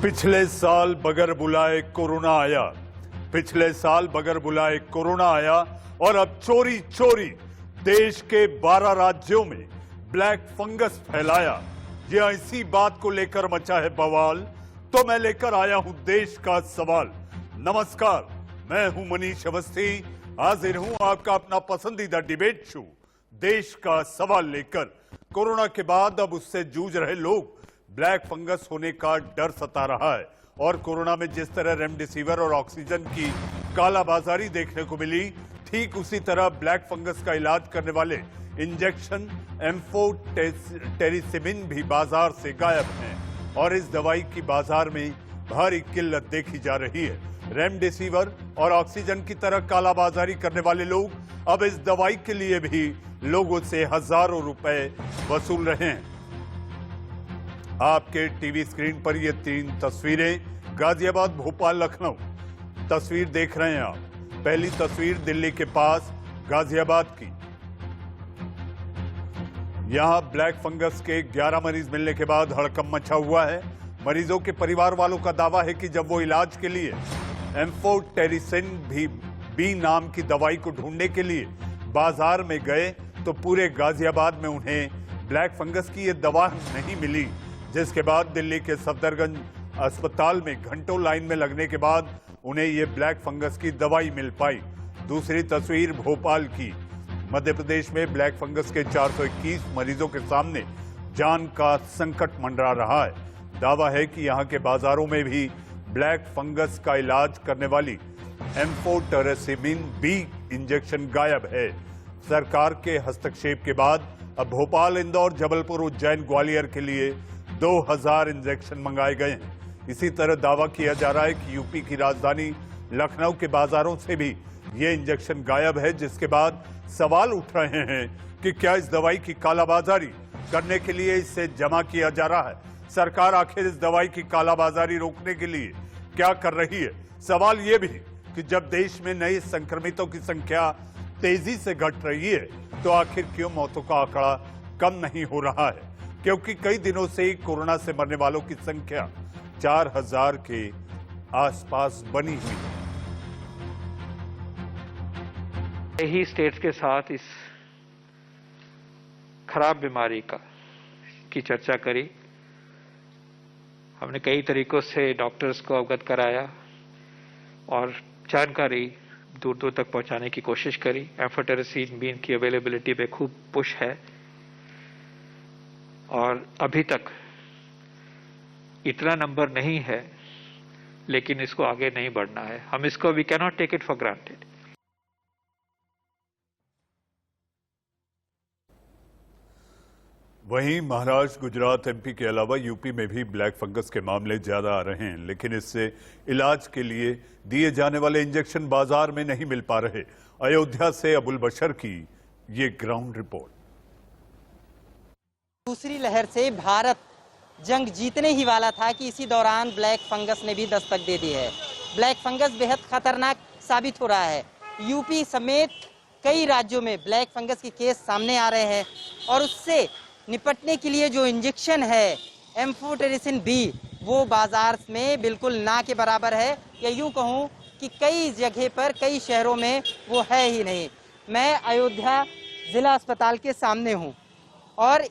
पिछले साल बगैर बुलाए कोरोना आया, पिछले साल बगैर बुलाए कोरोना आया और अब चोरी चोरी देश के 12 राज्यों में ब्लैक फंगस फैलाया। यह इसी बात को लेकर मचा है बवाल, तो मैं लेकर आया हूं देश का सवाल। नमस्कार, मैं हूं मनीष अवस्थी, हाजिर हूं आपका अपना पसंदीदा डिबेट शो देश का सवाल लेकर। कोरोना के बाद अब उससे जूझ रहे लोग, ब्लैक फंगस होने का डर सता रहा है और कोरोना में जिस तरह रेमडेसिविर और ऑक्सीजन की कालाबाजारी देखने को मिली, ठीक उसी तरह ब्लैक फंगस का इलाज करने वाले इंजेक्शन एम्फोटेरिसिमिन भी बाजार से गायब हैं और इस दवाई की बाजार में भारी किल्लत देखी जा रही है। रेमडेसिविर और ऑक्सीजन की तरह कालाबाजारी करने वाले लोग अब इस दवाई के लिए भी लोगों से हजारों रुपए वसूल रहे हैं। आपके टीवी स्क्रीन पर ये 3 तस्वीरें गाजियाबाद, भोपाल, लखनऊ तस्वीर देख रहे हैं आप। पहली तस्वीर दिल्ली के पास गाजियाबाद की। यहां ब्लैक फंगस के 11 मरीज मिलने के बाद हड़कंप मचा हुआ है। मरीजों के परिवार वालों का दावा है कि जब वो इलाज के लिए एम्फोटेरिसिन बी नाम की दवाई को ढूंढने के लिए बाजार में गए तो पूरे गाजियाबाद में उन्हें ब्लैक फंगस की ये दवा नहीं मिली, जिसके बाद दिल्ली के सफदरगंज अस्पताल में घंटों लाइन में लगने के बाद उन्हें ये ब्लैक फंगस की दवाई मिल पाई। दूसरी तस्वीर भोपाल की। मध्य प्रदेश में ब्लैक फंगस के 421 मरीजों के सामने जान का संकट मंडरा रहा है। दावा है कि यहां के बाजारों में भी ब्लैक फंगस का इलाज करने वाली एम्फोटेरिसिमिन बी इंजेक्शन गायब है। सरकार के हस्तक्षेप के बाद अब भोपाल, इंदौर, जबलपुर, उज्जैन, ग्वालियर के लिए 2000 इंजेक्शन मंगाए गए हैं। इसी तरह दावा किया जा रहा है कि यूपी की राजधानी लखनऊ के बाजारों से भी ये इंजेक्शन गायब है, जिसके बाद सवाल उठ रहे हैं कि क्या इस दवाई की कालाबाजारी करने के लिए इसे जमा किया जा रहा है। सरकार आखिर इस दवाई की कालाबाजारी रोकने के लिए क्या कर रही है। सवाल यह भी कि जब देश में नए संक्रमितों की संख्या तेजी से घट रही है तो आखिर क्यों मौतों का आंकड़ा कम नहीं हो रहा है, क्योंकि कई दिनों से कोरोना से मरने वालों की संख्या 4000 के आसपास बनी हुई है। ही स्टेट्स के साथ इस खराब बीमारी की चर्चा करी। हमने कई तरीकों से डॉक्टर्स को अवगत कराया और जानकारी दूर दूर तक पहुंचाने की कोशिश करी। एम्फोटेरिसिन बी की अवेलेबिलिटी पे खूब पुश है और अभी तक इतना नंबर नहीं है, लेकिन इसको आगे नहीं बढ़ना है। हम इसको we can not take it for granted. वहीं महाराष्ट्र, गुजरात, एमपी के अलावा यूपी में भी ब्लैक फंगस के मामले ज्यादा आ रहे हैं, लेकिन इससे इलाज के लिए दिए जाने वाले इंजेक्शन बाजार में नहीं मिल पा रहे। अयोध्या से अबुल बशर की ये ग्राउंड रिपोर्ट। दूसरी लहर से भारत जंग जीतने ही वाला था कि इसी दौरान ब्लैक फंगस ने भी दस्तक दे दी है। ब्लैक फंगस बेहद खतरनाक साबित हो रहा है। यूपी समेत कई राज्यों में ब्लैक फंगस के केस सामने आ रहे हैं और उससे निपटने के लिए जो इंजेक्शन है एम्फोटेरिसिन बी, वो बाजार में बिल्कुल ना के बराबर है, या यूं कहूं कि कई जगह पर, कई शहरों में वो है ही नहीं। मैं अयोध्या जिला अस्पताल के सामने हूं और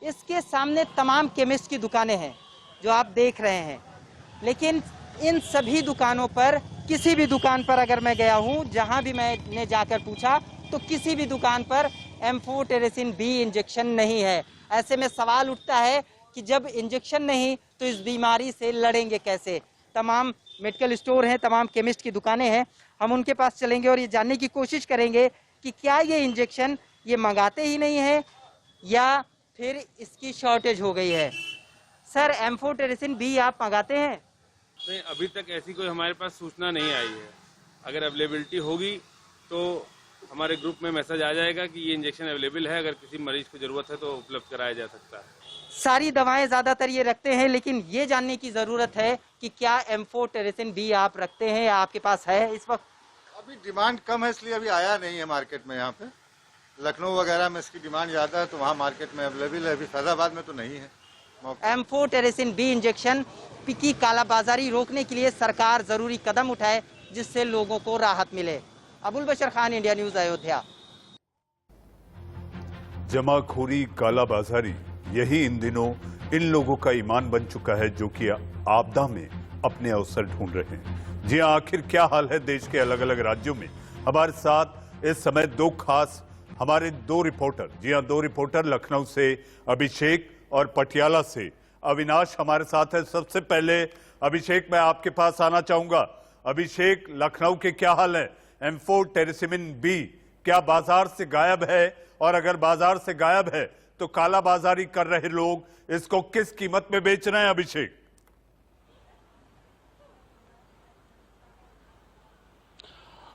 इसके सामने तमाम केमिस्ट की दुकानें हैं जो आप देख रहे हैं, लेकिन इन सभी दुकानों पर, किसी भी दुकान पर अगर मैं गया हूं, जहां भी मैंने जाकर पूछा, तो किसी भी दुकान पर एम्फोटेरिसिन बी इंजेक्शन नहीं है। ऐसे में सवाल उठता है कि जब इंजेक्शन नहीं तो इस बीमारी से लड़ेंगे कैसे। तमाम मेडिकल स्टोर हैं, तमाम केमिस्ट की दुकानें हैं, हम उनके पास चलेंगे और ये जानने की कोशिश करेंगे कि क्या ये इंजेक्शन ये मंगाते ही नहीं है या फिर इसकी शॉर्टेज हो गई है। सर, एम्फोटेरिसिन बी आप मंगाते हैं? नहीं, अभी तक ऐसी कोई हमारे पास सूचना नहीं आई है। अगर अवेलेबिलिटी होगी तो हमारे ग्रुप में मैसेज आ जाएगा कि ये इंजेक्शन अवेलेबल है, अगर किसी मरीज को जरूरत है तो उपलब्ध कराया जा सकता है। सारी दवाएं ज्यादातर ये रखते हैं, लेकिन ये जानने की जरूरत है कि क्या एम्फोटेरिसिन बी आप रखते हैं या आपके पास है इस वक्त? अभी डिमांड कम है, इसलिए अभी आया नहीं है मार्केट में। यहाँ पे लखनऊ वगैरह में इसकी डिमांड ज्यादा है तो वहाँ मार्केट में अवेलेबल है, अभी फैजाबाद में तो नहीं है। एम्फोटेरिसिन बी इंजेक्शन की कालाबाजारी रोकने के लिए सरकार जरूरी कदम उठाए जिससे लोगों को राहत मिले। अबुल बशर खान, इंडिया न्यूज, अयोध्या। जमाखोरी, कालाबाजारी, यही इन दिनों इन लोगों का ईमान बन चुका है जो कि आपदा में अपने अवसर ढूंढ रहे हैं। जी हां, आखिर क्या हाल है देश के अलग अलग राज्यों में? हमारे साथ इस समय हमारे दो रिपोर्टर, जी हां, दो रिपोर्टर, लखनऊ से अभिषेक और पटियाला से अविनाश हमारे साथ है। सबसे पहले अभिषेक, मैं आपके पास आना चाहूंगा। अभिषेक, लखनऊ के क्या हाल है? एम्फोटेरिसिन बी क्या बाजार से गायब है? और अगर बाजार से गायब है तो कालाबाजारी कर रहे लोग इसको किस कीमत में बेच रहे हैं? अभिषेक,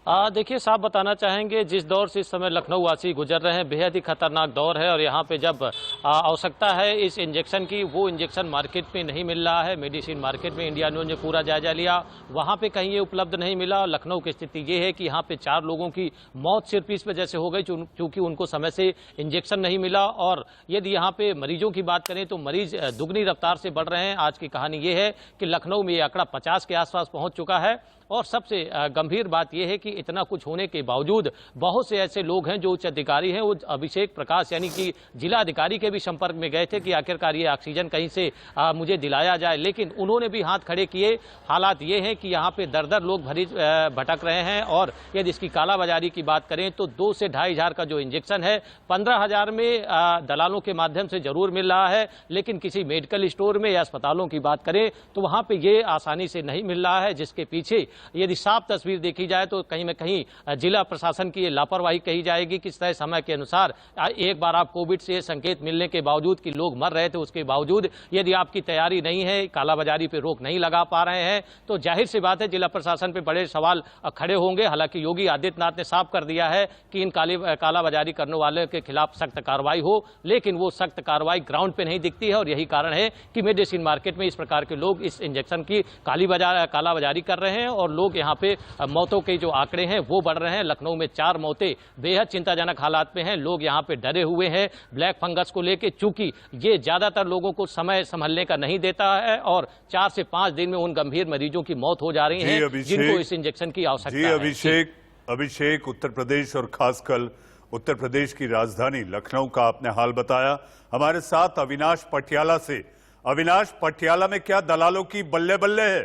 देखिए, साहब बताना चाहेंगे, जिस दौर से इस समय लखनऊ वासी गुजर रहे हैं बेहद ही खतरनाक दौर है। और यहाँ पे जब आवश्यकता है इस इंजेक्शन की, वो इंजेक्शन मार्केट में नहीं मिल रहा है। मेडिसिन मार्केट में इंडिया न्यूज ने पूरा जायजा लिया, वहाँ पे कहीं ये उपलब्ध नहीं मिला। लखनऊ की स्थिति ये है कि यहाँ पे 4 लोगों की मौत सिर्फ इस वजह से हो गई क्योंकि उनको समय से इंजेक्शन नहीं मिला। और यदि यहाँ पे मरीजों की बात करें तो मरीज दुगनी रफ्तार से बढ़ रहे हैं। आज की कहानी ये है कि लखनऊ में ये आंकड़ा 50 के आसपास पहुंच चुका है। और सबसे गंभीर बात यह है कि इतना कुछ होने के बावजूद बहुत से ऐसे लोग हैं जो उच्च अधिकारी हैं, वो अभिषेक प्रकाश यानी कि जिला अधिकारी के भी संपर्क में गए थे कि आखिरकार ये ऑक्सीजन कहीं से मुझे दिलाया जाए, लेकिन उन्होंने भी हाथ खड़े किए। हालात ये हैं कि यहाँ पे दर दर लोग भटक रहे हैं। और यदि इसकी कालाबाजारी की बात करें तो 2 से 2,500 का जो इंजेक्शन है 15,000 में दलालों के माध्यम से जरूर मिल रहा है, लेकिन किसी मेडिकल स्टोर में या अस्पतालों की बात करें तो वहाँ पे ये आसानी से नहीं मिल रहा है। जिसके पीछे यदि साफ तस्वीर देखी जाए तो कहीं न कहीं जिला प्रशासन की लापरवाही कही जाएगी। किस तरह समय के अनुसार एक बार आप कोविड से संकेत मिलने के बावजूद कि लोग मर रहे थे, उसके बावजूद यदि आपकी तैयारी नहीं है, कालाबाजारी पे रोक नहीं लगा पा रहे हैं, तो जाहिर सी बात है जिला प्रशासन पे बड़े सवाल खड़े होंगे। हालांकि योगी आदित्यनाथ ने साफ कर दिया है कि इन कालाबाजारी करने वाले के खिलाफ सख्त कार्रवाई हो, लेकिन वो सख्त कार्रवाई ग्राउंड पे नहीं दिखती है। और यही कारण है कि मेडिसिन मार्केट में इस प्रकार के लोग इस इंजेक्शन की कालाबाजारी कर रहे हैं और लोग यहाँ पे मौतों के जो आंकड़े हैं वो बढ़ रहे हैं। लखनऊ में 4 मौतें बेहद चिंताजनक हालात में हैं। लोग यहाँ पे डरे हुए हैं ब्लैक फंगस को लेके, चूंकि ये ज्यादातर लोगों को समय संभलने का नहीं देता है और 4 से 5 दिन में उन गंभीर मरीजों की मौत हो जा रही है जिनको इस इंजेक्शन की आवश्यकता है। अभिषेक, उत्तर प्रदेश और खासकर उत्तर प्रदेश की राजधानी लखनऊ का आपने हाल बताया। हमारे साथ अविनाश पटियाला से। अविनाश, पटियाला में क्या दलालों की बल्ले बल्ले है?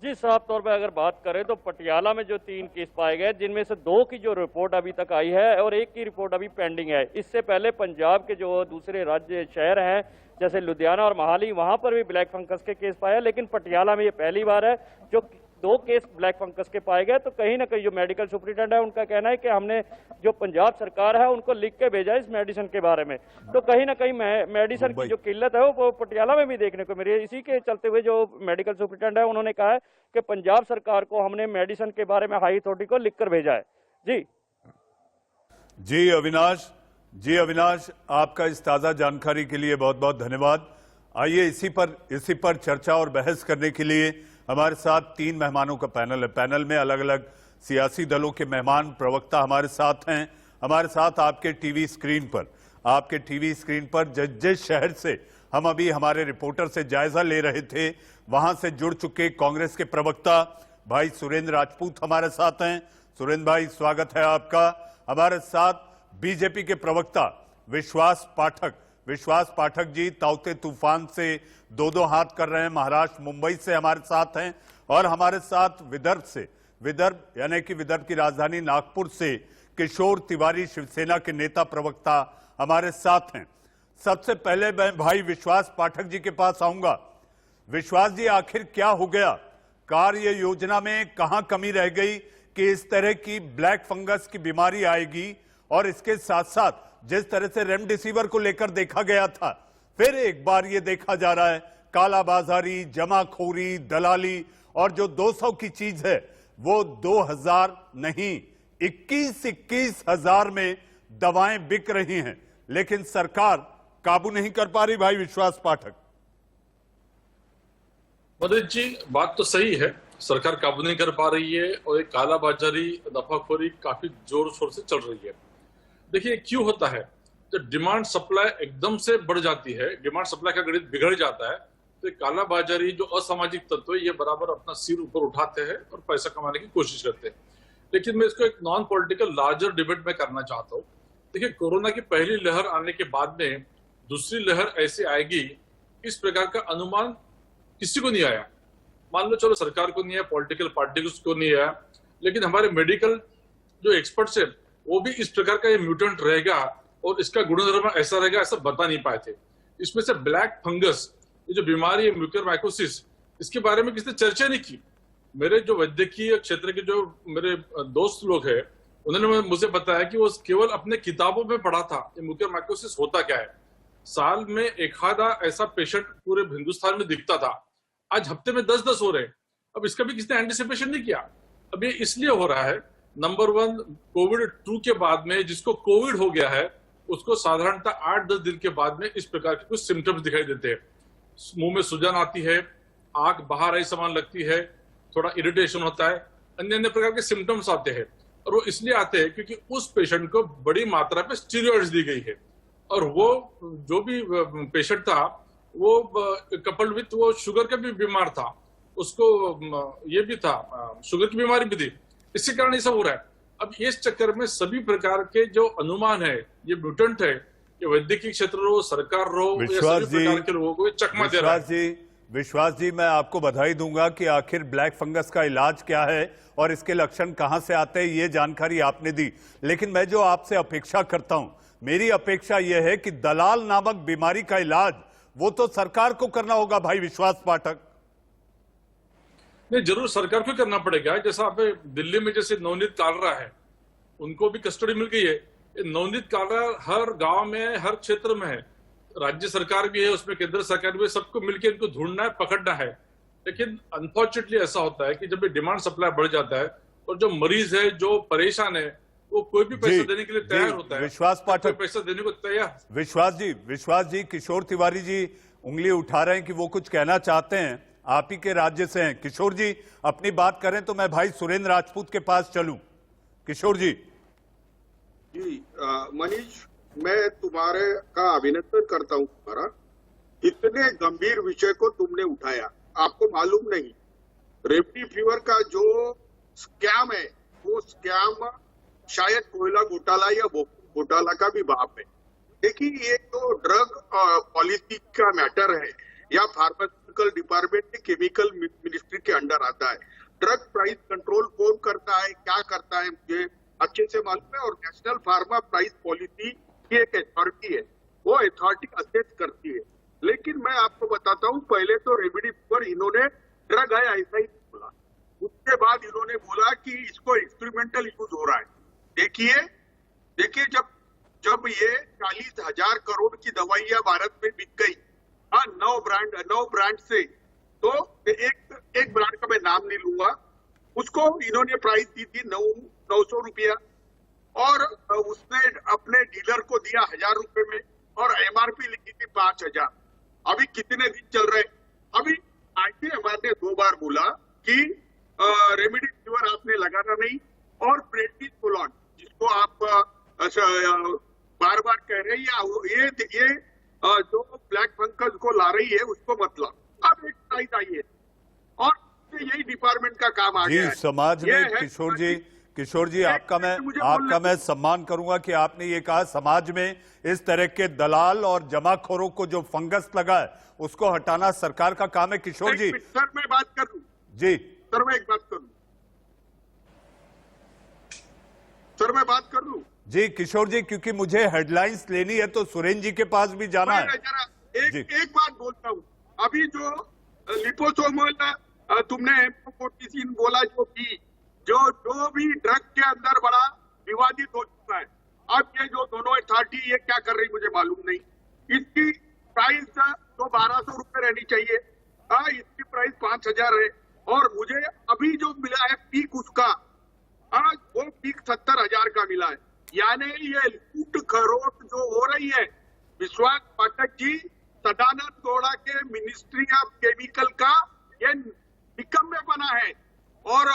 जी, साफ तौर पर अगर बात करें तो पटियाला में जो 3 केस पाए गए, जिनमें से 2 की जो रिपोर्ट अभी तक आई है और 1 की रिपोर्ट अभी पेंडिंग है। इससे पहले पंजाब के जो दूसरे राज्य शहर हैं जैसे लुधियाना और मोहाली, वहां पर भी ब्लैक फंगस के केस पाए, लेकिन पटियाला में ये पहली बार है जो 2 केस ब्लैक फंगस के पाए गए। तो कहीं ना कहीं जो मेडिकल सुपरिटेंडेंट है उनका कहना है कि हमने जो पंजाब सरकार है उनको लिख के भेजा इस मेडिसिन के बारे में। तो कहीं ना कहीं मेडिसिन की जो किल्लत है वो पटियाला में भी देखने को मिली है। इसी के चलते हुए जो मेडिकल सुपरिटेंडेंट है उन्होंने कहा है कि पंजाब सरकार को हमने मेडिसिन के बारे में हाई अथॉरिटी को लिख कर भेजा है। जी अविनाश, आपका इस ताजा जानकारी के लिए बहुत बहुत धन्यवाद। आइए इसी पर चर्चा और बहस करने के लिए हमारे साथ 3 मेहमानों का पैनल है। पैनल में अलग अलग सियासी दलों के मेहमान, प्रवक्ता हमारे साथ हैं। हमारे साथ आपके टीवी स्क्रीन पर जिस शहर से हम अभी हमारे रिपोर्टर से जायजा ले रहे थे, वहां से जुड़ चुके कांग्रेस के प्रवक्ता भाई सुरेंद्र राजपूत हमारे साथ हैं। सुरेंद्र भाई, स्वागत है आपका। हमारे साथ बीजेपी के प्रवक्ता विश्वास पाठक जी ताउते तूफान से 2-2 हाथ कर रहे हैं, महाराष्ट्र मुंबई से हमारे साथ हैं। और हमारे साथ विदर्भ यानी कि विदर्भ की राजधानी नागपुर से किशोर तिवारी, शिवसेना के नेता प्रवक्ता हमारे साथ हैं। सबसे पहले मैं भाई विश्वास पाठक जी के पास आऊंगा। विश्वास जी, आखिर क्या हो गया? कार्य योजना में कहां कमी रह गई कि इस तरह की ब्लैक फंगस की बीमारी आएगी? और इसके साथ साथ जिस तरह से रेमडेसिविर को लेकर देखा गया था, फिर एक बार ये देखा जा रहा है कालाबाजारी, जमाखोरी, दलाली, और जो 200 की चीज है वो 2000 नहीं 21,000 में दवाएं बिक रही हैं, लेकिन सरकार काबू नहीं कर पा रही। भाई विश्वास पाठक। मदन जी, बात तो सही है, सरकार काबू नहीं कर पा रही है और एक कालाबाजारी, नफाखोरी काफी जोर शोर से चल रही है। देखिए क्यों होता है, जब डिमांड सप्लाई एकदम से बढ़ जाती है, डिमांड सप्लाई का गणित बिगड़ जाता है, तो काला बाजारी जो असामाजिक तत्व है ये बराबर अपना सिर ऊपर उठाते हैं और पैसा कमाने की कोशिश करते हैं। लेकिन मैं इसको एक नॉन पॉलिटिकल लार्जर डिबेट में करना चाहता हूँ। देखिए कोरोना की पहली लहर आने के बाद में दूसरी लहर ऐसे आएगी, इस प्रकार का अनुमान किसी को नहीं आया। मान लो चलो सरकार को नहीं आया, पॉलिटिकल पार्टीज को नहीं आया, लेकिन हमारे मेडिकल जो एक्सपर्ट्स है वो भी इस प्रकार का ये म्यूटेंट रहेगा और इसका गुणधर्म ऐसा रहेगा ऐसा बता नहीं पाए थे। इसमें से ब्लैक फंगस ये जो बीमारी है म्यूकरमाइकोसिस, इसके बारे में किसी ने चर्चा नहीं की। मेरे जो वैद्यकीय क्षेत्र के जो मेरे दोस्त लोग हैं उन्होंने मुझे बताया कि वो केवल अपने किताबों में पढ़ा था ये म्यूकरमाइकोसिस होता क्या है। साल में एक आधा ऐसा पेशेंट पूरे हिंदुस्तान में दिखता था, आज हफ्ते में 10-10 हो रहे हैं। अब इसका भी किसी ने एंटिसिपेशन नहीं किया। अब ये इसलिए हो रहा है, नंबर 1 कोविड-2 के बाद में जिसको कोविड हो गया है उसको साधारणतः 8-10 दिन के बाद में इस प्रकार के कुछ सिम्टम्स दिखाई देते हैं। मुंह में सूजन आती है, आंख बाहर आई समान लगती है, थोड़ा इरिटेशन होता है, अन्य अन्य प्रकार के सिम्टम्स आते हैं। और वो इसलिए आते हैं क्योंकि उस पेशेंट को बड़ी मात्रा में स्टीरॉइड्स दी गई है और वो जो भी पेशेंट था वो कपल्ड विथ वो शुगर का भी बीमार था, उसको ये भी था, शुगर की बीमारी भी थी। इसी कारण ये सब हो रहा है। अब इस चक्कर में सभी प्रकार के जो अनुमान है, ये म्यूटेंट है, ये वैद्यकीय क्षेत्र रहो, सरकार रहो, या सभी प्रकार के लोगों को चकमा दे रहा है। विश्वास जी, मैं आपको बधाई दूंगा कि आखिर ब्लैक फंगस का इलाज क्या है और इसके लक्षण कहां से आते हैं, ये जानकारी आपने दी। लेकिन मैं जो आपसे अपेक्षा करता हूं, मेरी अपेक्षा यह है कि दलाल नामक बीमारी का इलाज वो तो सरकार को करना होगा भाई विश्वास पाठक। नहीं, जरूर सरकार को करना पड़ेगा। जैसा आप दिल्ली में जैसे नवनीत कालरा है, उनको भी कस्टडी मिल गई है। नवनीत कालरा हर गांव में, हर क्षेत्र में है, राज्य सरकार भी है उसमें, केंद्र सरकार भी है, सबको मिलकर इनको ढूंढना है, पकड़ना है। लेकिन अनफॉर्चुनेटली ऐसा होता है कि जब ये डिमांड सप्लाई बढ़ जाता है और जो मरीज है, जो परेशान है, वो कोई भी पैसा देने के लिए तैयार होता है। विश्वास पाठक पैसा देने को तैयार। विश्वास जी, किशोर तिवारी जी उंगली उठा रहे हैं कि वो कुछ कहना चाहते हैं, आप ही के राज्य से हैं। किशोर जी अपनी बात करें तो मैं भाई सुरेंद्र राजपूत के पास चलूं। किशोर जी। जी मनीष, मैं तुम्हारे का अभिनंदन करता हूं। तुम्हारा इतने गंभीर विषय को तुमने उठाया, आपको मालूम नहीं रेमडेसिविर का जो स्कैम है वो स्कैम शायद कोयला घोटाला या घोटाला का भी बाप है। देखिए, ये तो ड्रग पॉलिसी का मैटर है या फार्मास्यूटिकल डिपार्टमेंट केमिकल मिनिस्ट्री के अंडर आता है। ड्रग प्राइस कंट्रोल कौन करता है, क्या करता है, मुझे अच्छे से मालूम है। और नेशनल फार्मा प्राइस पॉलिसी की एक अथॉरिटी है, वो अथॉरिटी असेस करती है। लेकिन मैं आपको बताता हूँ, पहले तो रेमडेसिविर इन्होंने ड्रग है ऐसा ही बोला, उसके बाद इन्होंने बोला कि इसको एक्सपेरिमेंटल यूज हो रहा है। देखिए जब ये 40,000 करोड़ की दवाइयां भारत में बिक गई, 9 ब्रांड से, तो एक ब्रांड का मैं नाम नहीं लूंगा, उसको इन्होंने प्राइस दी थी 900 रुपया और उसने अपने डीलर को दिया 1000 रुपए में और एमआरपी लिखी थी 5000। अभी कितने दिन चल रहे? अभी ICMR ने 2 बार बोला कि रेमडेसिविर आपने लगाना नहीं, और प्रेडिसोलोन जिसको आप बार बार कह रहे हैं, ये जो ब्लैक फंगस को ला रही है उसको मतलब अब एक प्राइस आई है और यही डिपार्टमेंट का काम आ गया है। समाज में किशोर जी आपका मैं सम्मान करूंगा कि आपने ये कहा समाज में इस तरह के दलाल और जमाखोरों को जो फंगस लगा है उसको हटाना सरकार का काम है। किशोर जी सर मैं बात कर लूं जी, सर मैं एक बात कर लूं सर मैं बात कर लूं जी किशोर जी, क्योंकि मुझे हेडलाइंस लेनी है तो सुरेंद्र जी के पास भी जाना है। एक बात बोलता हूं, अभी जो लिपोसोमल तुमने बोला, जो भी ड्रग के अंदर बड़ा विवादित हो चुका है, अब ये जो दोनों अथॉरिटी ये क्या कर रही मुझे मालूम नहीं। इसकी प्राइस तो 1200 रुपए रहनी चाहिए, इसकी प्राइस 5000 है, और मुझे अभी जो मिला है पीक उसका, वो पीक 70,000 का मिला है। यानी ये लूट खरोट जो हो रही है, विश्वास पाठक जी, सदानंद गौड़ा के मिनिस्ट्री ऑफ केमिकल का ये निकम्मे बना है, और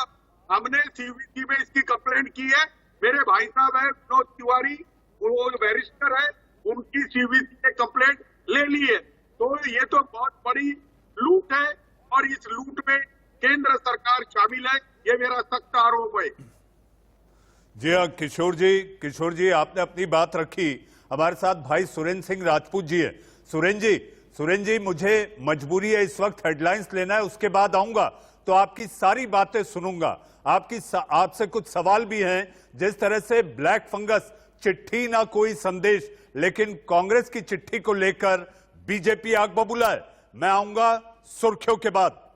हमने CVC में इसकी कंप्लेंट की है। मेरे भाई साहब है विनोद तिवारी, वो बैरिस्टर है, उनकी सीवीसी ने कंप्लेंट ले ली है। तो ये तो बहुत बड़ी लूट है और इस लूट में केंद्र सरकार शामिल है, ये मेरा सख्त आरोप है। जी हाँ किशोर जी आपने अपनी बात रखी। हमारे साथ भाई सुरेंद्र सिंह राजपूत जी है। सुरेंद्र जी मुझे मजबूरी है इस वक्त हेडलाइंस लेना है, उसके बाद आऊंगा तो आपकी सारी बातें सुनूंगा। आपसे कुछ सवाल भी हैं। जिस तरह से ब्लैक फंगस चिट्ठी ना कोई संदेश, लेकिन कांग्रेस की चिट्ठी को लेकर बीजेपी आग बबूला है। मैं आऊंगा सुर्खियों के बाद।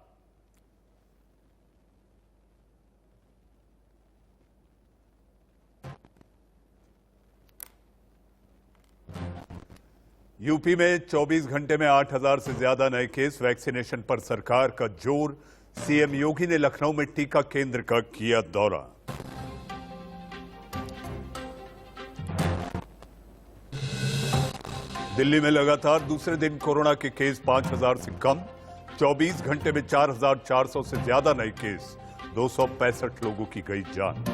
यूपी में 24 घंटे में 8,000 से ज्यादा नए केस। वैक्सीनेशन पर सरकार का जोर। सीएम योगी ने लखनऊ में टीका केंद्र का किया दौरा। दिल्ली में लगातार दूसरे दिन कोरोना के केस 5,000 से कम। 24 घंटे में 4,400 से ज्यादा नए केस। 265 लोगों की गई जान।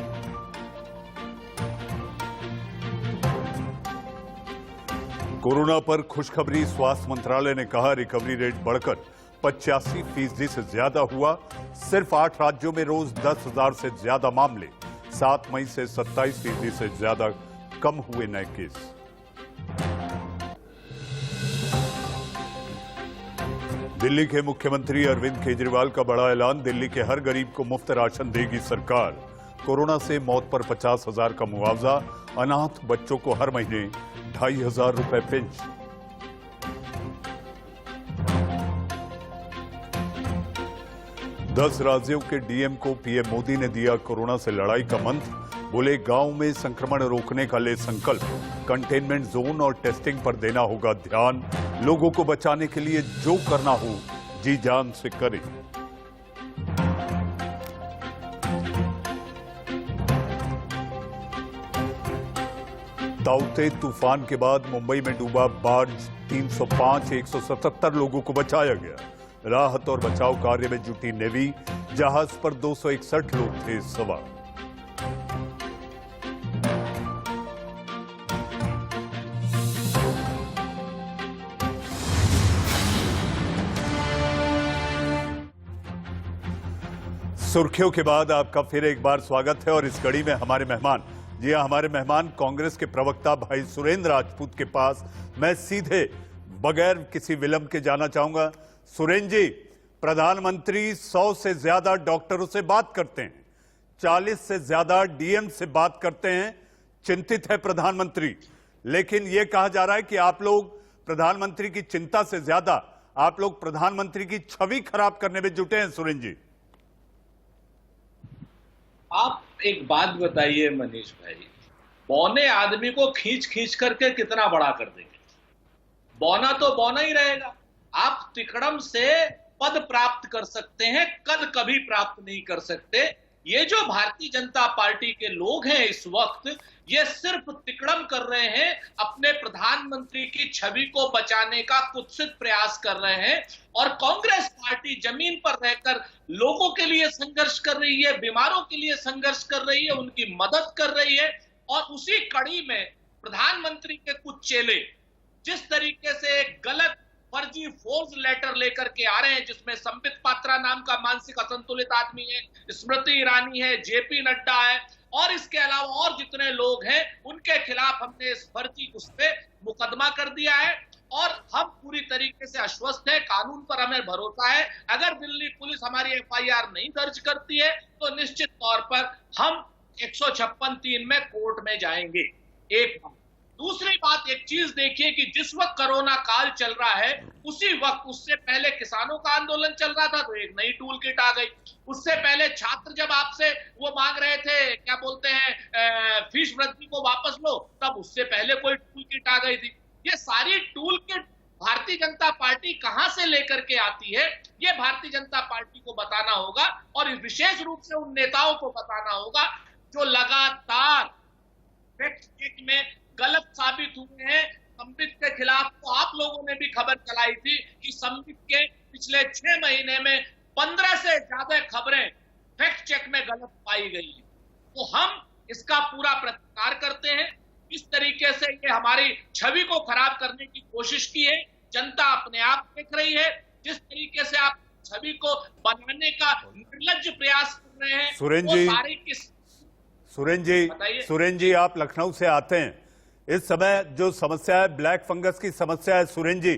कोरोना पर खुशखबरी। स्वास्थ्य मंत्रालय ने कहा रिकवरी रेट बढ़कर 85% से ज्यादा हुआ। सिर्फ 8 राज्यों में रोज 10,000 से ज्यादा मामले। 7 मई से 27% से ज्यादा कम हुए नए केस। दिल्ली के मुख्यमंत्री अरविंद केजरीवाल का बड़ा ऐलान। दिल्ली के हर गरीब को मुफ्त राशन देगी सरकार। कोरोना से मौत पर 50,000 का मुआवजा। अनाथ बच्चों को हर महीने 2,500 रुपए पेंशन। दस राज्यों के डीएम को पीएम मोदी ने दिया कोरोना से लड़ाई का मंत्र। बोले गांव में संक्रमण रोकने का ले संकल्प। कंटेनमेंट जोन और टेस्टिंग पर देना होगा ध्यान। लोगों को बचाने के लिए जो करना हो जी जान से करें। ताउते तूफान के बाद मुंबई में डूबा बार्ज। 305 177 लोगों को बचाया गया। राहत और बचाव कार्य में जुटी नेवी। जहाज पर 261 लोग थे सवार। सुर्खियों के बाद आपका फिर एक बार स्वागत है। और इस कड़ी में हमारे मेहमान, जी हां, हमारे मेहमान कांग्रेस के प्रवक्ता भाई सुरेंद्र राजपूत के पास मैं सीधे बगैर किसी विलंब के जाना चाहूंगा। सुरेंद्र जी, प्रधानमंत्री 100 से ज्यादा डॉक्टरों से बात करते हैं, 40 से ज्यादा डीएम से बात करते हैं, चिंतित है प्रधानमंत्री। लेकिन यह कहा जा रहा है कि आप लोग प्रधानमंत्री की चिंता से ज्यादा आप लोग प्रधानमंत्री की छवि खराब करने में जुटे हैं। सुरेंद्र जी, आप एक बात बताइए मनीष भाई, बौने आदमी को खींच खींच करके कितना बड़ा कर देंगे? बौना तो बौना ही रहेगा। आप तिकड़म से पद प्राप्त कर सकते हैं, कद कभी प्राप्त नहीं कर सकते। ये जो भारतीय जनता पार्टी के लोग हैं इस वक्त, ये सिर्फ तिकड़म कर रहे हैं, अपने प्रधानमंत्री की छवि को बचाने का कुत्सित प्रयास कर रहे हैं। और कांग्रेस पार्टी जमीन पर रहकर लोगों के लिए संघर्ष कर रही है, बीमारों के लिए संघर्ष कर रही है, उनकी मदद कर रही है। और उसी कड़ी में प्रधानमंत्री के कुछ चेले जिस तरीके से एक गलत फर्जी फोर्स लेटर लेकर के आ रहे हैं, जिसमें संबित पात्रा नाम का मानसिक असंतुलित आदमी है, स्मृति ईरानी है, जेपी नड्डा है, और इसके अलावा और जितने लोग हैं, उनके खिलाफ हमने इस फर्जी उस पे मुकदमा कर दिया है। और हम पूरी तरीके से आश्वस्त है, कानून पर हमें भरोसा है। अगर दिल्ली पुलिस हमारी एफआईआर नहीं दर्ज करती है तो निश्चित तौर पर हम 156(3) में कोर्ट में जाएंगे। एक बात। दूसरी बात, एक चीज देखिए कि जिस वक्त कोरोना काल चल रहा है, उसी वक्त उससे पहले किसानों का आंदोलन चल रहा था तो एक नई टूल किट आ गई। उससे पहले छात्र जब आपसे वो मांग रहे थे, क्या बोलते हैं, फीस वृद्धि को वापस लो, तब उससे पहले कोई टूल किट आ गई थी। ये सारी tool kit Bharatiya Janata party कहां से लेकर के आती है, ये भारतीय जनता पार्टी को बताना होगा। और विशेष रूप से उन नेताओं को बताना होगा जो लगातार फैक्ट चेक में गलत साबित हुए हैं। संबित के खिलाफ तो आप लोगों ने भी खबर चलाई थी कि संबित के पिछले 6 महीने में 15 से ज्यादा खबरें फैक्ट चेक में गलत पाई गई है। तो हम इसका पूरा प्रतिकार करते हैं। इस तरीके से हमारी छवि को खराब करने की कोशिश की है। जनता अपने आप देख रही है जिस तरीके से आप छवि को बनाने का निर्लज्ज प्रयास कर रहे हैं। सुरेन जी आप लखनऊ से आते हैं। इस समय जो समस्या है ब्लैक फंगस की समस्या है, सुरेन जी,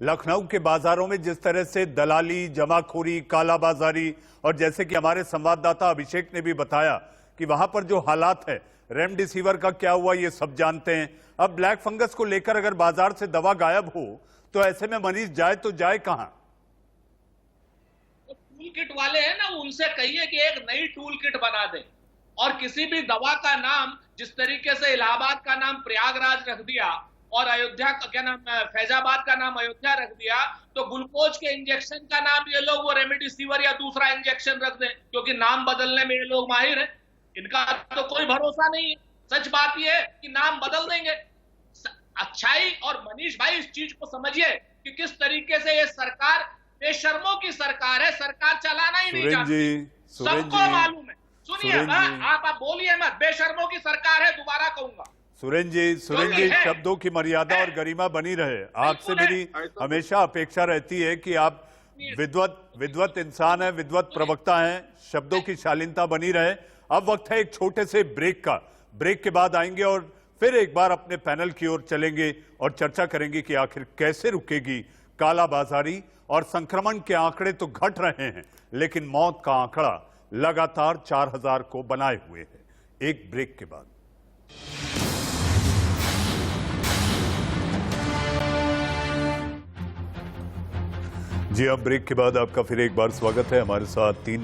लखनऊ के बाजारों में जिस तरह से दलाली, जमाखोरी, कालाबाजारी और जैसे कि हमारे संवाददाता अभिषेक ने भी बताया कि वहां पर जो हालात है, रेमडेसिविर का क्या हुआ ये सब जानते हैं। अब ब्लैक फंगस को लेकर अगर बाजार से दवा गायब हो तो ऐसे में मरीज जाए तो जाए कहां? तो टूल किट वाले हैं ना, उनसे कहिए कि एक नई टूल किट बना दें और किसी भी दवा का नाम, जिस तरीके से इलाहाबाद का नाम प्रयागराज रख दिया और अयोध्या का क्या नाम, फैजाबाद का नाम अयोध्या रख दिया, तो ग्लूकोज के इंजेक्शन का नाम ये लोग वो रेमडेसिविर या दूसरा इंजेक्शन रख दें, क्योंकि नाम बदलने में ये लोग माहिर हैं। इनका तो कोई भरोसा नहीं है। सच बात ये है कि नाम बदल देंगे। अच्छाई और मनीष भाई इस चीज को समझिए कि किस तरीके से ये सरकार बेशर्मों की सरकार है। सरकार चलाना ही नहीं जानती, सबको मालूम है। सुनिए, आप बोलिए मत, बेशर्मों की सरकार है, दोबारा कहूंगा। सुरेन जी, शब्दों की मर्यादा और गरिमा बनी रहे। आपसे मेरी हमेशा अपेक्षा रहती है कि आप विद्वत इंसान है, विद्वत प्रवक्ता हैं, शब्दों की शालीनता बनी रहे। अब वक्त है एक छोटे से ब्रेक का। ब्रेक के बाद आएंगे और फिर एक बार अपने पैनल की ओर चलेंगे और चर्चा करेंगे कि आखिर कैसे रुकेगी कालाबाजारी। और संक्रमण के आंकड़े तो घट रहे हैं, लेकिन मौत का आंकड़ा लगातार 4000 को बनाए हुए है। एक ब्रेक के बाद जी, अब ब्रेक के बाद आपका फिर एक बार स्वागत है। हमारे साथ तीन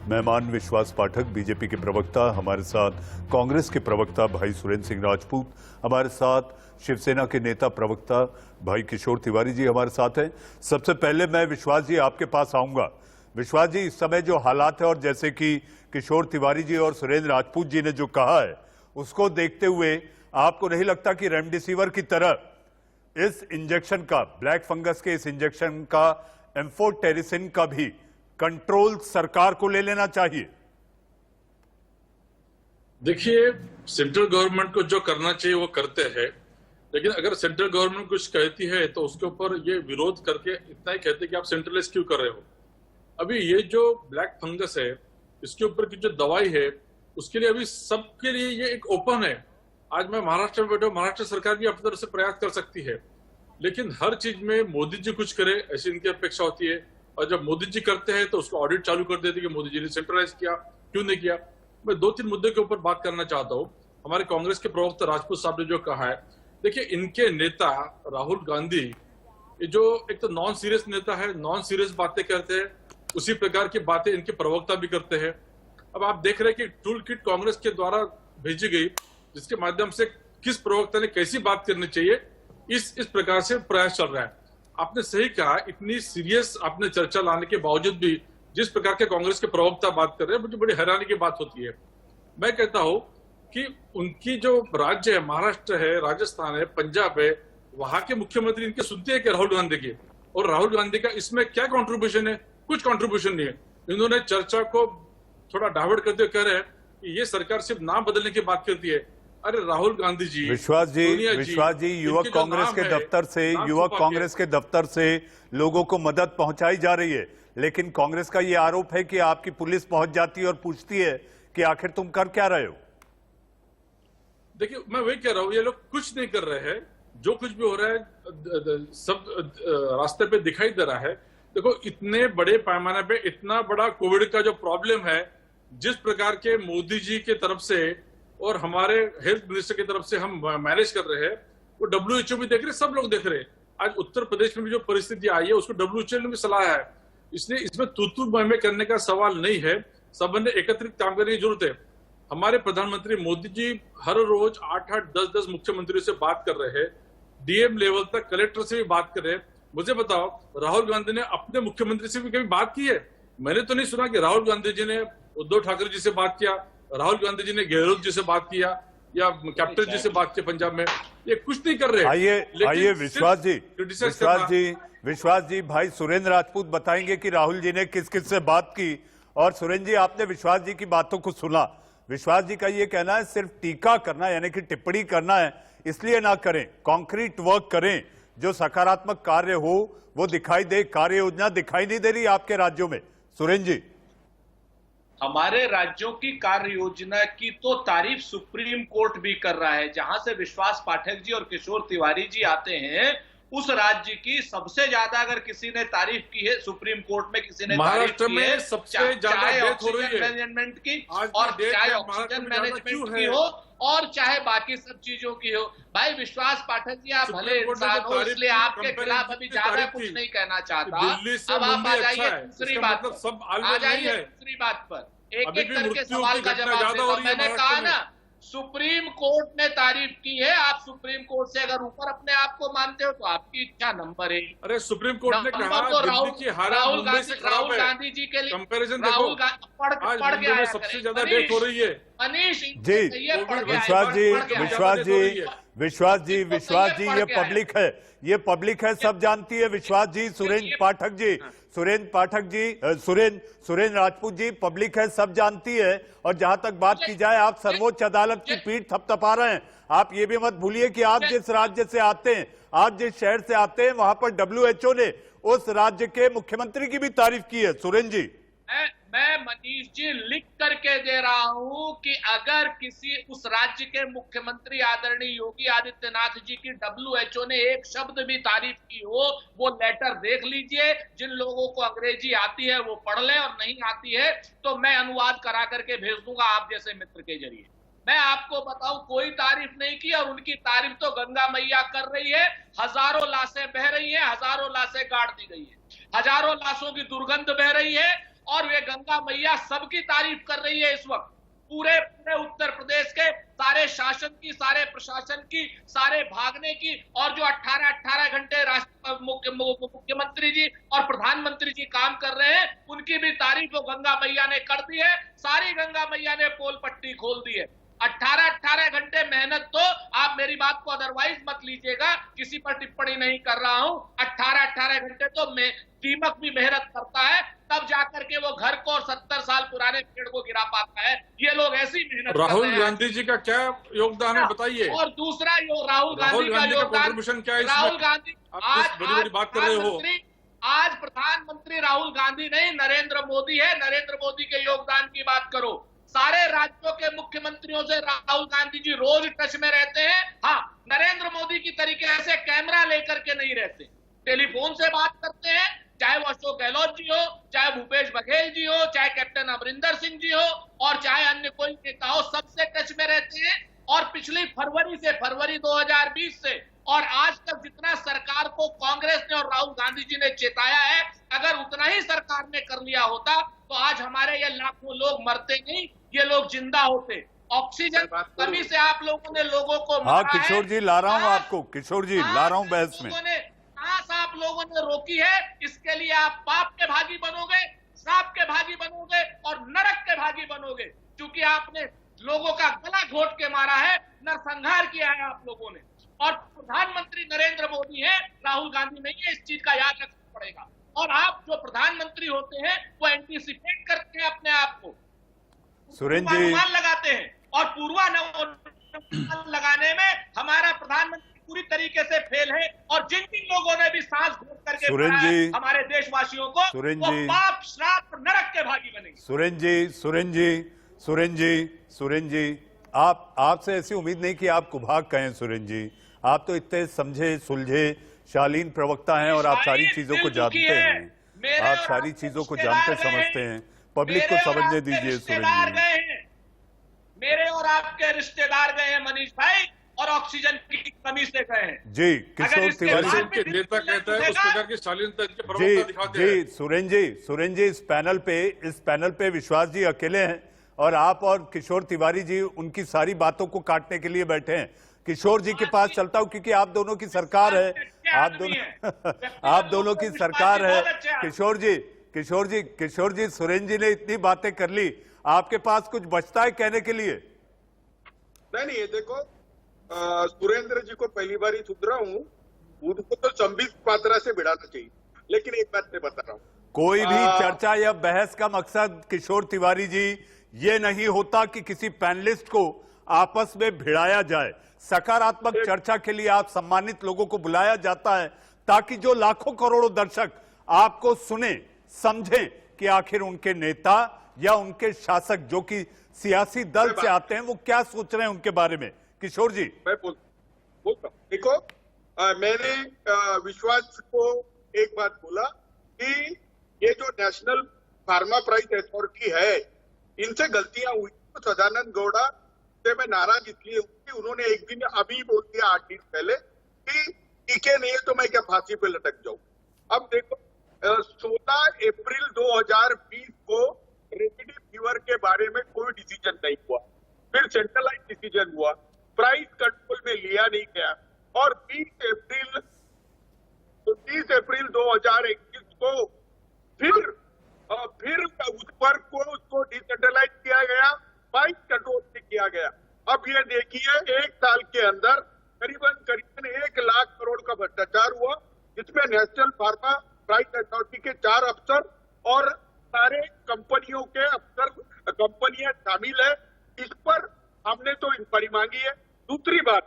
मेहमान विश्वास पाठक, बीजेपी के प्रवक्ता, हमारे साथ कांग्रेस के प्रवक्ता भाई सुरेंद्र सिंह राजपूत, हमारे साथ शिवसेना के नेता प्रवक्ता भाई किशोर तिवारी जी हमारे साथ हैं। सबसे पहले मैं विश्वास जी आपके पास आऊंगा। विश्वास जी, इस समय जो हालात है और जैसे कि किशोर तिवारी जी और सुरेंद्र राजपूत जी ने जो कहा है, उसको देखते हुए आपको नहीं लगता कि रेमडेसिविर की तरह इस इंजेक्शन का, ब्लैक फंगस के इस इंजेक्शन का, एम्फोटेरिसिन का भी कंट्रोल सरकार को ले लेना चाहिए? देखिए, सेंट्रल गवर्नमेंट को जो करना चाहिए वो करते हैं, लेकिन अगर सेंट्रल गवर्नमेंट कुछ कहती है तो उसके ऊपर ये विरोध करके इतना ही कहते हैं कि आप सेंट्रलाइज क्यों कर रहे हो। अभी ये जो ब्लैक फंगस है, इसके ऊपर की जो दवाई है, उसके लिए अभी सबके लिए ये एक ओपन है। आज मैं महाराष्ट्र में बैठा हूं, महाराष्ट्र सरकार भी अपनी तरफ से प्रयास कर सकती है, लेकिन हर चीज में मोदी जी कुछ करे ऐसी इनकी अपेक्षा होती है। और जब मोदी जी करते हैं तो उसको ऑडिट चालू कर देते हैं कि मोदी जी ने सेंट्रलाइज किया, क्यों नहीं किया। मैं 2-3 मुद्दे के ऊपर बात करना चाहता हूँ। हमारे कांग्रेस के प्रवक्ता राजपूत साहब ने जो कहा है, देखिए, इनके नेता राहुल गांधी, ये जो एक तो नॉन सीरियस नेता है, नॉन सीरियस बातें करते हैं, उसी प्रकार की बातें इनके प्रवक्ता भी करते हैं। अब आप देख रहे हैं कि टूल किट कांग्रेस के द्वारा भेजी गई, जिसके माध्यम से किस प्रवक्ता ने कैसी बात करनी चाहिए, इस प्रकार से प्रयास चल रहा है। आपने सही कहा, इतनी सीरियस आपने चर्चा लाने के बावजूद भी जिस प्रकार के कांग्रेस के प्रवक्ता बात कर रहे हैं, मुझे बड़ी हैरानी की बात होती है। मैं कहता हूं कि उनकी जो राज्य है, महाराष्ट्र है, राजस्थान है, पंजाब है, वहां के मुख्यमंत्री इनके सुनते हैं कि राहुल गांधी की, और राहुल गांधी का इसमें क्या कंट्रीब्यूशन है? कुछ कंट्रीब्यूशन नहीं है। इन्होंने चर्चा को थोड़ा डाइवर्ट करते हुए कह रहे हैं कि ये सरकार सिर्फ नाम बदलने की बात करती है। अरे राहुल गांधी जी, विश्वास जी, युवक कांग्रेस के दफ्तर से लोगों को मदद पहुंचाई जा रही है, लेकिन कांग्रेस का ये आरोप है कि आपकी पुलिस पहुंच जाती है और पूछती है कि आखिर तुम कर क्या रहे हो। देखिए, मैं वही कह रहा हूं, ये लोग कुछ नहीं कर रहे हैं। जो कुछ भी हो रहा है सब रास्ते पे दिखाई दे रहा है। देखो, इतने बड़े पैमाने पे इतना बड़ा कोविड का जो प्रॉब्लम है, जिस प्रकार के मोदी जी के तरफ से और हमारे हेल्थ मिनिस्टर की तरफ से हम मैनेज कर रहे हैं, वो WHO भी देख रहे, सब लोग देख रहे हैं। आज उत्तर प्रदेश में भी जो परिस्थिति आई है, उसको WHO ने भी सलाह है। इसलिए इसमें तू मैं करने का सवाल नहीं है। सबने एकत्रित काम करने की जरूरत है। हमारे प्रधानमंत्री मोदी जी हर रोज 8-8, 10-10 मुख्यमंत्रियों से बात कर रहे हैं, DM लेवल तक कलेक्टर से भी बात कर रहे हैं। मुझे बताओ, राहुल गांधी ने अपने मुख्यमंत्री से भी कभी बात की है? मैंने तो नहीं सुना कि राहुल गांधी जी ने उद्धव ठाकरे जी से बात किया, राहुल गांधी जी ने गहलोत जी से बात किया, या कैप्टन जी से बात किया पंजाब में। ये कुछ नहीं कर रहे। आइए विश्वास जी, भाई सुरेंद्र राजपूत बताएंगे कि राहुल जी ने किस किस से बात की। और सुरेंद्र जी, आपने विश्वास जी की बातों को सुना। विश्वास जी का ये कहना है सिर्फ टीका करना यानी कि टिप्पणी करना है, इसलिए ना करें, कॉन्क्रीट वर्क करें, जो सकारात्मक कार्य हो वो दिखाई दे। कार्य योजना दिखाई नहीं दे रही आपके राज्यों में। सुरेंद्र जी, हमारे राज्यों की कार्य योजना की तो तारीफ सुप्रीम कोर्ट भी कर रहा है। जहां से विश्वास पाठक जी और किशोर तिवारी जी आते हैं, उस राज्य की सबसे ज्यादा अगर किसी ने तारीफ की है, सुप्रीम कोर्ट में किसी ने तारीफ की है, सबसे ज्यादा डेथ हो रही है मैनेजमेंट की, और चाहे ऑक्सीजन मैनेजमेंट की हो और चाहे बाकी सब चीजों की हो। भाई विश्वास पाठक जी, आप भले इंसान हो, इसलिए आपके खिलाफ अभी ज्यादा कुछ नहीं कहना चाहता। अब आप आ जाइए दूसरी बात पर, आ जाइए दूसरी बात पर, एक एक करके सवाल का जवाब देता हूं। मैंने कहा ना, सुप्रीम कोर्ट ने तारीफ की है। आप सुप्रीम कोर्ट से अगर ऊपर अपने आप को मानते हो तो आपकी इच्छा नंबर 1। अरे सुप्रीम कोर्ट ने कहा तो दिल्ली की हालत मुंबई से खराब है। गांधी जी के लिए कंपैरिजन राहुल देखो, पढ़ आज के मुंबई में आया सबसे करें। ज्यादा डेथ हो रही है। मनीष जी, विश्वास जी, ये पब्लिक है, ये पब्लिक है, सब जानती है। विश्वास जी, सुरेंद्र पाठक जी, सुरेंद्र राजपूत जी, पब्लिक है, सब जानती है। और जहां तक बात की जाए, आप सर्वोच्च अदालत की पीठ थपथपा रहे हैं। आप ये भी मत भूलिए कि आप जिस राज्य से आते हैं, आप जिस शहर से आते हैं, वहां पर WHO ने उस राज्य के मुख्यमंत्री की भी तारीफ की है। सुरेंद्र जी, मैं मनीष जी लिख करके दे रहा हूं कि अगर किसी उस राज्य के मुख्यमंत्री आदरणीय योगी आदित्यनाथ जी की WHO ने एक शब्द भी तारीफ की हो, वो लेटर देख लीजिए। जिन लोगों को अंग्रेजी आती है वो पढ़ लें, और नहीं आती है तो मैं अनुवाद करा करके भेज दूंगा आप जैसे मित्र के जरिए। मैं आपको बताऊं, कोई तारीफ नहीं की, और उनकी तारीफ तो गंगा मैया कर रही है। हजारों लाशें बह रही हैं, हजारों लाशें गाड़ दी गई है, हजारों लाशों की दुर्गंध बह रही है, और वे गंगा मैया सबकी तारीफ कर रही है। इस वक्त पूरे उत्तर प्रदेश के सारे शासन की, सारे प्रशासन की, सारे भागने की, और जो 18 घंटे मुख्यमंत्री जी और प्रधानमंत्री जी काम कर रहे हैं, उनकी भी तारीफ वो गंगा मैया ने कर दी है। सारी गंगा मैया ने पोल पट्टी खोल दी है। 18 घंटे मेहनत, तो आप मेरी बात को अदरवाइज मत लीजिएगा, किसी पर टिप्पणी नहीं कर रहा हूं। 18 घंटे तो दीमक भी मेहनत करता है, तब जाकर के वो घर को और 70 साल पुराने पेड़ को गिरा पाता है। ये लोग ऐसी मेहनत कर रहे हैं। राहुल गांधी जी का क्या योगदान है बताइए। और दूसरा राहुल गांधी का योगदान क्या है? राहुल गांधी आज बड़ी बात कर रहे हो। आज प्रधानमंत्री राहुल गांधी नहीं, नरेंद्र मोदी है। नरेंद्र मोदी के योगदान की बात करो। सारे राज्यों के मुख्यमंत्रियों से राहुल गांधी जी रोज टच में रहते हैं। हाँ, नरेंद्र मोदी की तरीके से कैमरा लेकर के नहीं रहते, टेलीफोन से बात करते हैं। चाहे वो अशोक गहलोत जी हो, चाहे भूपेश बघेल जी हो, चाहे कैप्टन अमरिंदर सिंह जी हो, और चाहे अन्य कोई नेता हो, सबसे टच में रहते हैं। और पिछली फरवरी 2020 से और आज तक जितना सरकार को कांग्रेस ने और राहुल गांधी जी ने चेताया है, अगर उतना ही सरकार ने कर लिया होता तो आज हमारे ये लाखों लोग मरते नहीं, ये लोग जिंदा होते। ऑक्सीजन कमी से आप लोगों ने लोगों को हाँ किशोर जी, ला रहा हूं आपको, किशोर जी ला रहा हूं बहस में। सांस आप लोगों ने रोकी है, इसके लिए आप पाप के भागी बनोगे, श्राप के भागी बनोगे और नरक के भागी बनोगे, क्योंकि आपने लोगों का गला घोट के मारा है, नरसंहार किया है आप लोगों ने। और प्रधानमंत्री नरेंद्र मोदी है, राहुल गांधी नहीं है, इस चीज का याद रखना पड़ेगा। और आप जो प्रधानमंत्री होते हैं वो एंटीसिपेट करते हैं अपने आप को, सुरेंद्र जी पूर्वानुमान लगाते हैं, और पूर्वानुमान लगाने में हमारा प्रधानमंत्री पूरी तरीके से फेल है। और जिन जिन लोगों ने भी सांस घोट करके हमारे देशवासियों को, वो पाप श्राप नरक के भागी बनेंगे। सुरेंद्र जी, आपसे ऐसी उम्मीद नहीं कि आप कुभाग कहें। सुरेंद्र जी, आप तो इतने समझे सुलझे शालीन प्रवक्ता हैं और आप सारी चीजों को जानते हैं, आप सारी चीजों को जानते समझते हैं। पब्लिक को समझने दीजिए। सुरेंद्र जी, मेरे और आपके रिश्तेदार गए हैं मनीष भाई, और ऑक्सीजन की कमी से गए हैं। जी, किशोर तिवारी के नेता कहता है उस प्रकार की शालीनता के प्रवक्ता दिखाते हैं। सुरेंद्र जी, इस पैनल पे विश्वास जी अकेले हैं और आप और किशोर तिवारी जी उनकी सारी बातों को काटने के लिए बैठे हैं। किशोर जी के पास चलता हूं क्योंकि आप दोनों की सरकार है, आप दोनों की सरकार है। किशोर जी, सुरेंद्र जी ने इतनी बातें कर ली, आपके पास कुछ बचता है कहने के लिए? नहीं, ये देखो, सुरेंद्र जी को पहली बार ही सुन रहा हूँ, उनको तो संबित पात्रा से भिड़ाना चाहिए। लेकिन एक बात मैं बता रहा हूँ, कोई भी चर्चा या बहस का मकसद किशोर तिवारी जी यह नहीं होता कि किसी पैनलिस्ट को आपस में भिड़ाया जाए। सकारात्मक चर्चा के लिए आप सम्मानित लोगों को बुलाया जाता है ताकि जो लाखों करोड़ों दर्शक आपको सुने, समझें कि आखिर उनके नेता या उनके शासक जो कि सियासी दल से आते हैं वो क्या सोच रहे हैं उनके बारे में। किशोर जी, मैं बोलता हूं। देखो, मैंने विश्वास को एक बात बोला कि ये जो नेशनल फार्मा प्राइस अथॉरिटी है, इनसे गलतियां हुई। तो सदानंद गौड़ा से मैं नाराज इसलिए हूं कि उन्होंने एक दिन अभी बोल दिया 8 दिन पहले कि टीके नहीं है तो मैं क्या फांसी पे लटक जाऊं। अब देखो, 16 अप्रैल 2020 को रेमडेसिविर के बारे में कोई डिसीजन नहीं हुआ, फिर सेंट्रलाइज डिसीजन हुआ, प्राइस कंट्रोल में लिया नहीं गया और 30 अप्रैल 2021 को फिर उस पर को उसको डिसेंट्रलाइज किया गया, प्राइस कंट्रोल में किया गया। अब ये देखिए, 1 साल के अंदर करीबन 1 लाख करोड़ का भ्रष्टाचार हुआ, जिसमें नेशनल फार्मा प्राइस अथॉरिटी के 4 अफसर और सारे कंपनियों के अफसर, कंपनियां शामिल है। इस पर हमने तो इंक्वायरी मांगी है। दूसरी बात,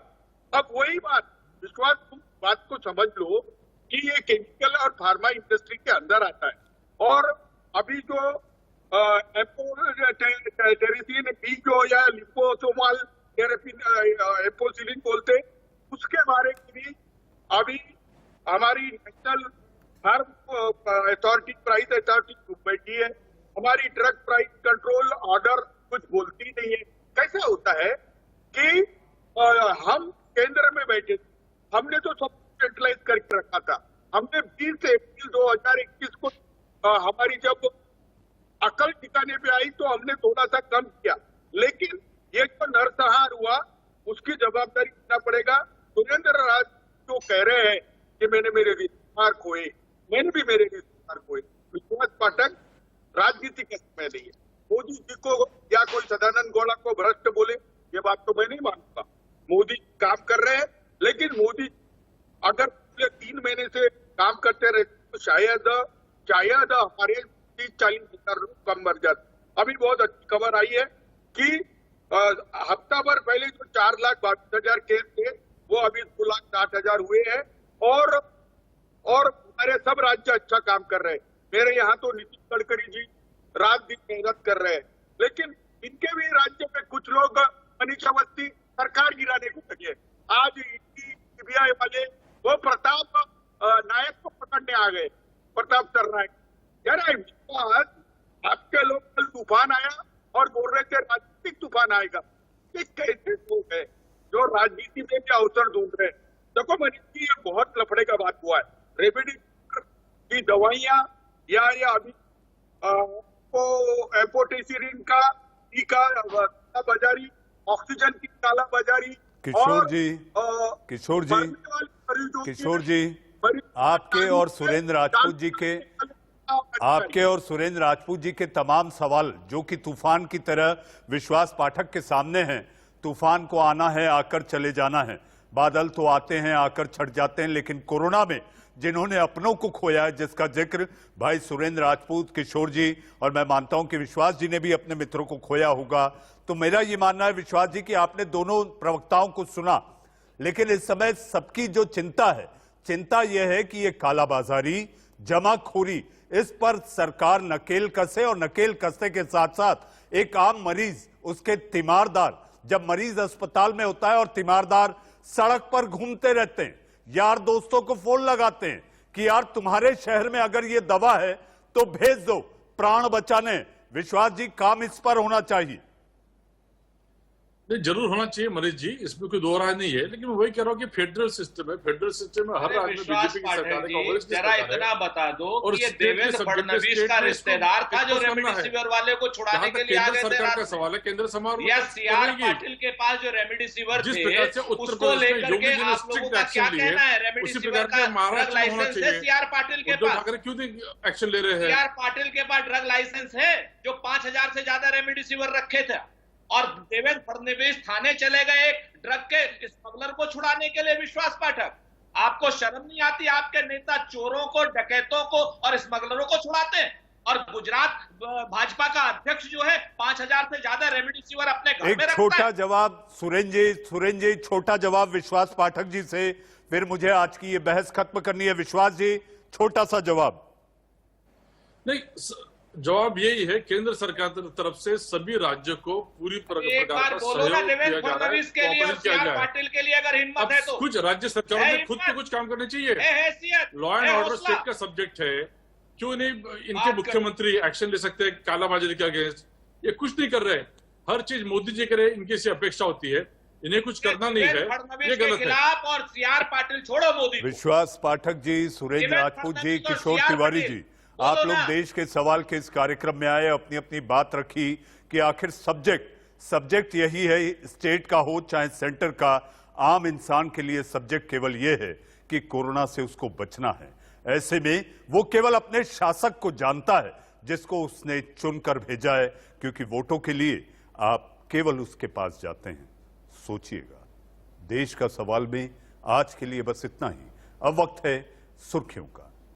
अब वही बात, विश्वास, बात को समझ लो कि ये केमिकल और फार्मा इंडस्ट्री के अंदर आता है और अभी जो टेरिसिन बी जो या लिपोसोमाल एपोसिलिन बोलते, उसके बारे में भी अभी हमारी national farm authority, price authority बैठी है। हमारी ड्रग प्राइस कंट्रोल ऑर्डर कुछ बोलती नहीं है। कैसा होता है कि हम केंद्र में बैठे, हमने तो सब सेंट्रलाइज करके रखा था। हमने 20 अप्रैल 2021 को हमारी जब अकल ठिकाने पे आई तो हमने थोड़ा सा कम किया, लेकिन ये जो नरसंहार हुआ उसकी जवाबदारी लेना पड़ेगा। सुरेंद्र राज जो कह रहे हैं कि मैंने मेरे रिश्तेदार खोए, मैंने भी मेरे रिश्तेदार खोए। विश्वास पाठक राजनीति का समय नहीं है। मोदी जी को या कोई सदानंद गौड़ा को भ्रष्ट बोले, ये बात तो मैं नहीं मानूंगा। मोदी काम कर रहे हैं, लेकिन मोदी अगर पिछले 3 महीने से काम करते रहे तो शायद हमारे 30-40 हजार लोग कम मर जाते। अभी बहुत अच्छी खबर आई है कि हफ्ता भर पहले जो 4,22,000 केस थे वो अभी 2,60,000 हुए हैं और हमारे सब राज्य अच्छा काम कर रहे हैं। मेरे यहाँ तो नितिन गडकरी जी रात दिन मेहनत कर रहे हैं, लेकिन इनके भी राज्य में कुछ लोग मनीष अवस्थी सरकार गिराने को लगे। आज सीबीआई वाले वो प्रताप नायक को पकड़ने आ गए, प्रताप सरनायक। यार आपके लोग कल तूफान आया और बोल रहे थे राजनीतिक तूफान आएगा। ये कैसे लोग हैं जो राजनीति में भी अवसर ढूंढ रहे हैं? देखो मनीष जी, ये बहुत लफड़े का बात हुआ है। रेमडेसिविर की दवाइयां या अभी एपोटेसिरिन का टीका बाजारी, ऑक्सीजन की काला बाजारी। किशोर जी, आपके और सुरेंद्र राजपूत जी के तमाम सवाल जो कि तूफान की तरह विश्वास पाठक के सामने हैं। तूफान को आना है, आकर चले जाना है। बादल तो आते हैं, आकर छट जाते हैं, लेकिन कोरोना में जिन्होंने अपनों को खोया है, जिसका जिक्र भाई सुरेंद्र राजपूत, किशोर जी और मैं मानता हूं कि विश्वास जी ने भी अपने मित्रों को खोया होगा। तो मेरा ये मानना है विश्वास जी कि आपने दोनों प्रवक्ताओं को सुना, लेकिन इस समय सबकी जो चिंता है, चिंता यह है कि ये कालाबाजारी, जमाखोरी, इस पर सरकार नकेल कसे और नकेल कसने के साथ साथ एक आम मरीज, उसके तीमारदार, जब मरीज अस्पताल में होता है और तीमारदार सड़क पर घूमते रहते हैं, यार दोस्तों को फोन लगाते हैं कि यार तुम्हारे शहर में अगर ये दवा है तो भेज दो प्राण बचाने। विश्वास जी, काम इस पर होना चाहिए। नहीं, जरूर होना चाहिए मनीष जी, इसमें कोई दो राय नहीं है, लेकिन मैं वही कह रहा हूँ कि फेडरल सिस्टम है, फेडरल सिस्टम में हर राज्य में बीजेपी की सरकार है, कांग्रेस की सरकार है। जरा इतना बता दो कि ये देवेंद्र फडणवीस का रिश्तेदार था जो रेमडेसिविर वाले को छुड़ाने के लिए आ गए थे। सरकार का सवाल है, केंद्र समारोह या सीआर पाटिल के पास जो रेमडेसिविर थे उसको लेकर के आप लोगों का क्या कहना है? रेमडेसिविर का ड्रग लाइसेंस है सीआर पाटिल के पास, क्यों एक्शन ले रहे हैं? सीआर पाटिल के पास ड्रग लाइसेंस है जो 5,000 से ज्यादा रेमडेसिविर रखे थे, और देवेंद्र फडणवीस थाने चले गए ड्रग के स्मगलर को छुड़ाने के लिए। विश्वास पाठक, आपको शर्म नहीं आती? आपके नेता चोरों को, डकैतों को और स्मगलरों को छुड़ाते हैं। और गुजरात भाजपा का अध्यक्ष जो है 5,000 से ज्यादा रेमडेसिविर अपने घर में एक रखता छोटा है। जवाब सुरेन जी, छोटा जवाब विश्वास पाठक जी से, फिर मुझे आज की ये बहस खत्म करनी है। विश्वास जी, छोटा सा जवाब। नहीं, जवाब यही है, केंद्र सरकार की तरफ से सभी राज्यों को पूरी एक प्रकार बार का बोलो ना सहयोग देवेंद्र किया जा रहा है, फडणवीस के लिए और कोऑपरेट किया सी.आर. जा रहा है। पाटिल के लिए अगर हिम्मत अब है तो कुछ राज्य सरकारों है में खुद को हिम्मत, कुछ काम करना चाहिए। है हैसियत, लॉ एंड है ऑर्डर हौसला। स्टेट का सब्जेक्ट है, क्यों नहीं इनके बात मुख्यमंत्री एक्शन ले सकते हैं कालाबाजारी के अगेंस्ट? ये कुछ नहीं कर रहे। हर चीज मोदी जी करे, इनकी सी अपेक्षा होती है, इन्हें कुछ करना नहीं है, देवेंद्र फडणवीस ये के गलत है। खिलाफ और सी.आर. पाटिल छोड़ो मोदी को। विश्वास पाठक जी, सुरेंद्र देवेंद्र राजपूत जी, फडणवीस और किशोर सी.आर. तिवारी पाटिल, जी, बोलो आप लोग ना। देश के सवाल के इस कार्यक्रम में आए, अपनी अपनी बात रखी कि आखिर सब्जेक्ट यही है, स्टेट का हो चाहे सेंटर का, आम इंसान के लिए सब्जेक्ट केवल यह है कि कोरोना से उसको बचना है। ऐसे में वो केवल अपने शासक को जानता है जिसको उसने चुनकर भेजा है, क्योंकि वोटों के लिए आप केवल उसके पास जाते हैं। सोचिएगा, देश का सवाल में आज के लिए बस इतना ही। अब वक्त है सुर्खियों का।